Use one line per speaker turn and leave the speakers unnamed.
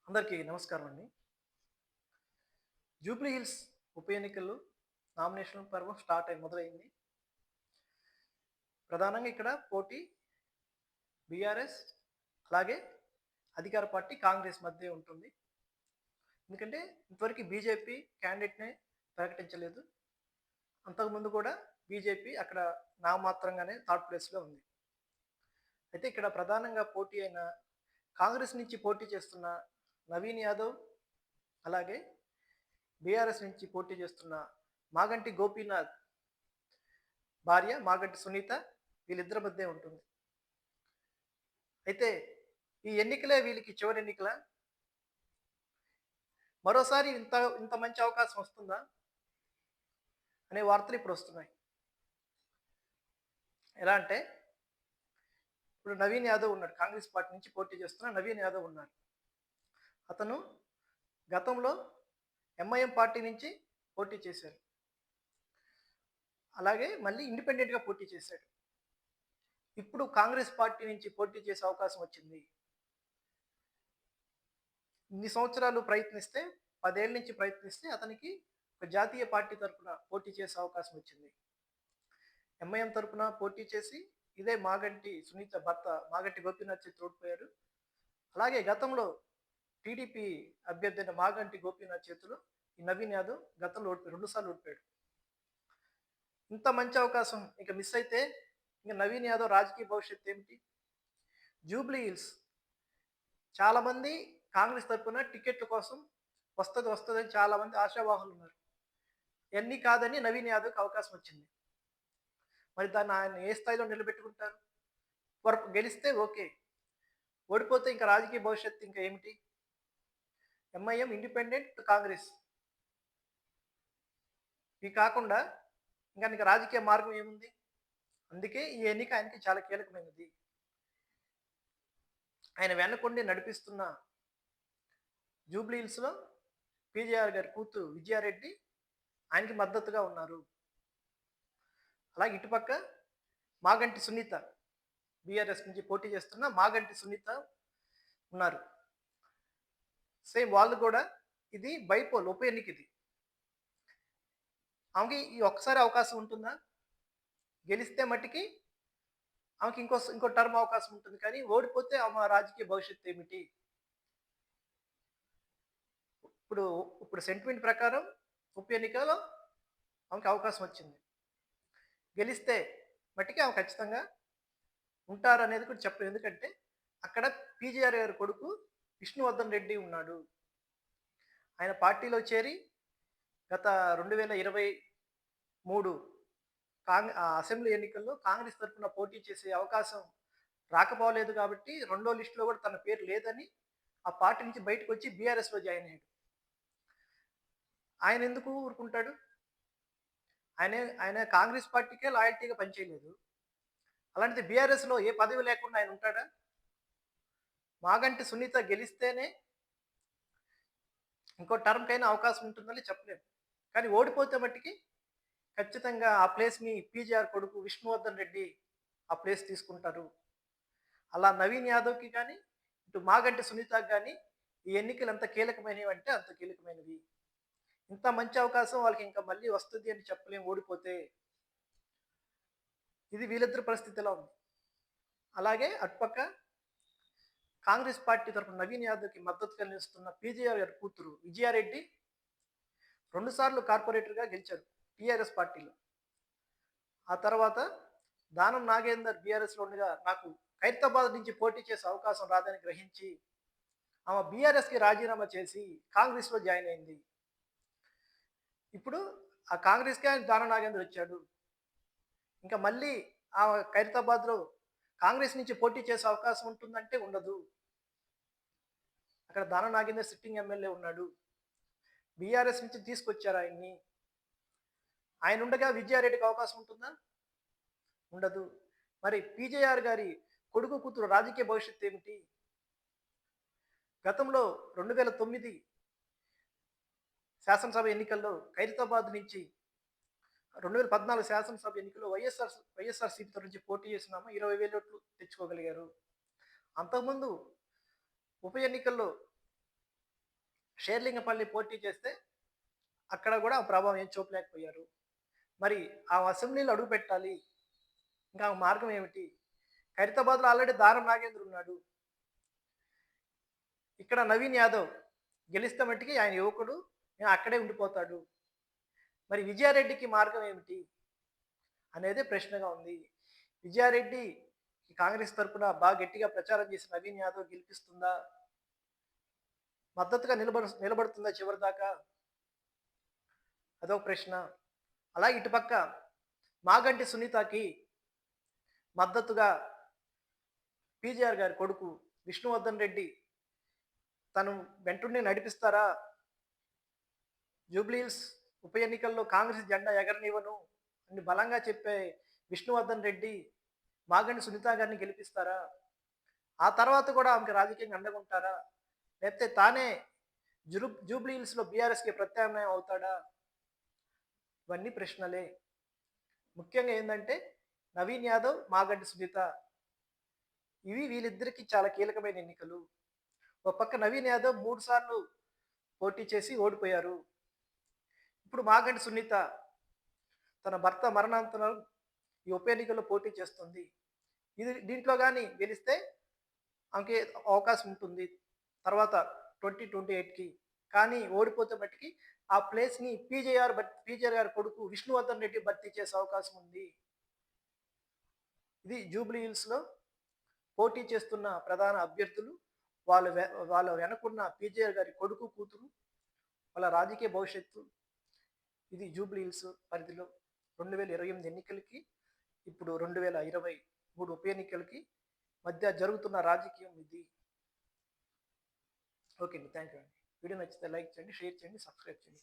అందరికీ నమస్కారం అండి. జూబ్లీ హిల్స్ ఉప ఎన్నికల్లో నామినేషన్ పర్వం మొదలైంది. ప్రధానంగా ఇక్కడ పోటీ బీఆర్ఎస్ అలాగే అధికార పార్టీ కాంగ్రెస్ మధ్య ఉంటుంది. ఎందుకంటే ఇంతవరకు బీజేపీ క్యాండిడేట్‌నే ప్రకటించలేదు. అంతకుముందు కూడా బీజేపీ అక్కడ నామమాత్రంగానే థర్డ్ ప్లేస్‌లో ఉంది. అయితే ఇక్కడ ప్రధానంగా పోటీ అయిన కాంగ్రెస్ నుంచి పోటీ చేస్తున్న నవీన్ యాదవ్ అలాగే బీఆర్ఎస్ నుంచి పోటీ చేస్తున్న మాగంటి గోపీనాథ్ భార్య మాగంటి సునీత వీళ్ళిద్దరి మధ్య ఉంటుంది. అయితే ఈ ఎన్నికలే వీళ్ళకి చివరి ఎన్నికలా? మరోసారి ఇంత ఇంత మంచి అవకాశం వస్తుందా? అనే వార్తలు ఇప్పుడు వస్తున్నాయి. ఎలా అంటే ఇప్పుడు నవీన్ యాదవ్ ఉన్నాడు. కాంగ్రెస్ పార్టీ నుంచి పోటీ చేస్తున్న నవీన్ యాదవ్ ఉన్నాడు. అతను గతంలో ఎంఐఎం పార్టీ నుంచి పోటీ చేశారు. అలాగే మళ్ళీ ఇండిపెండెంట్‌గా పోటీ చేశాడు. ఇప్పుడు కాంగ్రెస్ పార్టీ నుంచి పోటీ చేసే అవకాశం వచ్చింది. ఇన్ని సంవత్సరాలు ప్రయత్నిస్తే 10 ఏళ్ల నుంచి ప్రయత్నిస్తే అతనికి ఒక జాతీయ పార్టీ తరపున పోటీ చేసే అవకాశం వచ్చింది. ఎంఐఎం తరపున పోటీ చేసి ఇదే మాగంటి సునీత భర్త మాగంటి గోపీనాథ్ చేతిలో ఓడిపోయారు. అలాగే గతంలో టీడీపీ అభ్యర్థి అయిన మాగంటి గోపీనాథ్ చేతిలో ఈ నవీన్ యాదవ్ గతంలో ఓడిపోయాడు. 2 సార్లు ఓడిపోయాడు. ఇంత మంచి అవకాశం ఇక మిస్ అయితే ఇంక నవీన్ యాదవ్ రాజకీయ భవిష్యత్తు ఏమిటి? జూబ్లీ హిల్స్ చాలామంది కాంగ్రెస్ తరపున టికెట్ల కోసం వస్తదని చాలామంది ఆశావాహులు ఉన్నారు. ఇవన్నీ కాదని నవీన్ యాదవ్‌కి అవకాశం వచ్చింది. మరి దాన్ని ఆయన ఏ స్థాయిలో నిలబెట్టుకుంటారు? గెలిస్తే ఓకే. ఓడిపోతే ఇంకా రాజకీయ భవిష్యత్తు ఇంకా ఏమిటి? MIM, independent, Congress. ఇవి కాకుండా ఇంకా రాజకీయ మార్గం ఏముంది? అందుకే ఈ ఎన్నిక ఆయనకి చాలా కీలకమైనది. ఆయన వెనకుండి నడిపిస్తున్న జూబ్లీ హిల్స్‌లో పీజేఆర్ గారి కూతురు విజయారెడ్డి ఆయనకి మద్దతుగా ఉన్నారు. అలాగే ఇటుపక్క మాగంటి సునీత బీఆర్ఎస్ నుంచి పోటీ చేస్తున్న మాగంటి సునీత ఉన్నారు. సేమ్ వాళ్ళు కూడా ఇది బైపోల్ ఉప ఎన్నిక ఇది. ఆమెకి ఈ ఒక్కసారి అవకాశం ఉంటుందా? గెలిస్తే మట్టికి ఆమెకి ఇంకో టర్మ్ అవకాశం ఉంటుంది. కానీ ఓడిపోతే ఆమె రాజకీయ భవిష్యత్తు ఏమిటి? ఇప్పుడు ఇప్పుడు సెంటిమెంట్ ప్రకారం ఉప ఎన్నికలో ఆమెకి అవకాశం వచ్చింది. గెలిస్తే మట్టికి ఆమె ఖచ్చితంగా ఉంటారనేది కూడా చెప్పలేం. ఎందుకంటే అక్కడ పీజీఆర్ గారి కొడుకు విష్ణువర్ధన్ రెడ్డి ఉన్నాడు. ఆయన పార్టీలో చేరి గత 2023 అసెంబ్లీ ఎన్నికల్లో కాంగ్రెస్ తరఫున పోటీ చేసే అవకాశం రాకపోలేదు కాబట్టి రెండో లిస్టులో కూడా తన పేరు లేదని ఆ పార్టీ నుంచి బయటకొచ్చి బీఆర్ఎస్‌లో జాయిన్ అయ్యాడు. ఆయన ఎందుకు ఊరుకుంటాడు? ఆయన కాంగ్రెస్ పార్టీకే లాయల్టీగా పనిచేయలేదు. అలాంటిది బీఆర్ఎస్‌లో ఏ పదవి లేకుండా ఆయన ఉంటాడా? మాగంటి సునీత గెలిస్తేనే ఇంకో టర్మ్‌కైనా అవకాశం ఉంటుందని చెప్పలేము. కానీ ఓడిపోతే మట్టికి ఖచ్చితంగా ఆ ప్లేస్‌ని పీజీఆర్ కొడుకు విష్ణువర్ధన్ రెడ్డి ఆ ప్లేస్ తీసుకుంటారు. అలా నవీన్ యాదవ్‌కి గాని, ఇటు మాగంటి సునీతకి గాని ఈ ఎన్నికలు ఎంత కీలకమైనవి అంటే అంత కీలకమైనవి. ఇంత మంచి అవకాశం వాళ్ళకి ఇంకా మళ్ళీ వస్తది అని చెప్పలేము ఓడిపోతే. ఇది వీళ్ళిద్దరి పరిస్థితి ఎలా ఉంది. అలాగే అటుపక్క కాంగ్రెస్ పార్టీ తరపున నవీన్ యాదవ్‌కి మద్దతుగా నిలుస్తున్న పీజీఆర్ గారి కూతురు విజయారెడ్డి 2 సార్లు కార్పొరేటర్‌గా గెలిచారు టీఆర్ఎస్ పార్టీలో. ఆ తర్వాత దానం నాగేందర్ బీఆర్ఎస్‌లో ఉండగా నాకు ఖైరతాబాద్ నుంచి పోటీ చేసే అవకాశం రాదని గ్రహించి ఆమె బీఆర్ఎస్‌కి రాజీనామా చేసి కాంగ్రెస్‌లో జాయిన్ అయింది. ఇప్పుడు ఆ కాంగ్రెస్‌కే ఆయన దానం నాగేందర్ వచ్చాడు. ఇంకా మళ్ళీ ఖైరతాబాద్‌లో కాంగ్రెస్ నుంచి పోటీ చేసే అవకాశం ఉంటుందంటే ఉండదు. అక్కడ దానం నాగేందర్ సిట్టింగ్ ఎమ్మెల్యే ఉన్నాడు. బీఆర్ఎస్ నుంచి తీసుకొచ్చారు ఆయన్ని. ఆయన ఉండగా విజయారెడ్డికి అవకాశం ఉంటుందా? ఉండదు. మరి పీజేఆర్ గారి కొడుకు కూతురు రాజకీయ భవిష్యత్తు ఏమిటి? గతంలో 2009 శాసనసభ ఎన్నికల్లో ఖైరతాబాద్ నుంచి 2014 శాసనసభ ఎన్నికల్లో వైఎస్ఆర్‌సీపీ తరఫు నుంచి పోటీ చేసినాము. 20,000 ఓట్లు తెచ్చుకోగలిగారు. అంతకుముందు ఉప ఎన్నికల్లో షేర్లింగపల్లి పోటీ చేస్తే అక్కడ కూడా ఆ ప్రభావం ఏం చూపలేకపోయారు. మరి ఆ అసెంబ్లీలో అడుగు పెట్టాలి. ఇంకా మార్గం ఏమిటి? ఖైరతాబాద్‌లో ఆల్రెడీ దారం నాగేంద్ర ఉన్నాడు. ఇక్కడ నవీన్ యాదవ్ గెలిస్తే మట్టికి ఆయన యువకుడు. అక్కడే ఉండిపోతాడు. మరి విజయారెడ్డికి మార్గం ఏమిటి? అనేదే ప్రశ్నగా ఉంది. విజయారెడ్డి కాంగ్రెస్ తరపున బాగా గట్టిగా ప్రచారం చేసి నవీన్ యాదవ్ గెలిపిస్తుందా? మద్దతుగా నిలబడుతుందా చివరిదాకా? అదొక ప్రశ్న. అలాగే ఇటుపక్క మాగంటి సునీతకి మద్దతుగా పీజీఆర్ గారి కొడుకు విష్ణువర్ధన్ రెడ్డి తను వెంటుండి నడిపిస్తారా? జూబ్లీహిల్స్ ఉప ఎన్నికల్లో కాంగ్రెస్ జెండా ఎగరనివ్వను అని బలంగా చెప్పే విష్ణువర్ధన్ రెడ్డి మాగంటి సునీత గారిని గెలిపిస్తారా? ఆ తర్వాత కూడా ఆమెకు రాజకీయంగా అండగా ఉంటారా? లేకపోతే తానే జూబ్లీహిల్స్లో బీఆర్ఎస్కి ప్రత్యామ్నాయం అవుతాడా? ఇవన్నీ ప్రశ్నలే. ముఖ్యంగా ఏంటంటే నవీన్ యాదవ్, మాగంటి సునీత వీళ్ళిద్దరికీ చాలా కీలకమైన ఎన్నికలు. ఒక పక్క నవీన్ యాదవ్ 3 సార్లు పోటీ చేసి ఓడిపోయారు. ఇప్పుడు మాగంటి సునీత తన భర్త మరణానంతరం ఈ ఉప ఎన్నికల్లో పోటీ చేస్తుంది. దీంట్లో కానీ గెలిస్తే ఆమెకి అవకాశం ఉంటుంది తర్వాత 2028కి. కానీ ఓడిపోతే మట్టికి ఆ ప్లేస్ని పీజేఆర్ గారి కొడుకు విష్ణువర్ధన్ రెడ్డి భర్తీ చేసే అవకాశం ఉంది. ఇది జూబ్లీహిల్స్లో పోటీ చేస్తున్న ప్రధాన అభ్యర్థులు, వాళ్ళ వెనకున్న పీజేఆర్ గారి కొడుకు, కూతురు, వాళ్ళ రాజకీయ భవిష్యత్తు. ఇది జూబ్లీహిల్స్ పరిధిలో 2028 ఎన్నికలకి, ఇప్పుడు 2023 ఉప ఎన్నికలకి మధ్య జరుగుతున్న రాజకీయం ఇది. ఓకే అండి, థ్యాంక్ యూ అండి. వీడియో నచ్చితే లైక్ చేయండి, షేర్ చేయండి, సబ్స్క్రైబ్ చేయండి.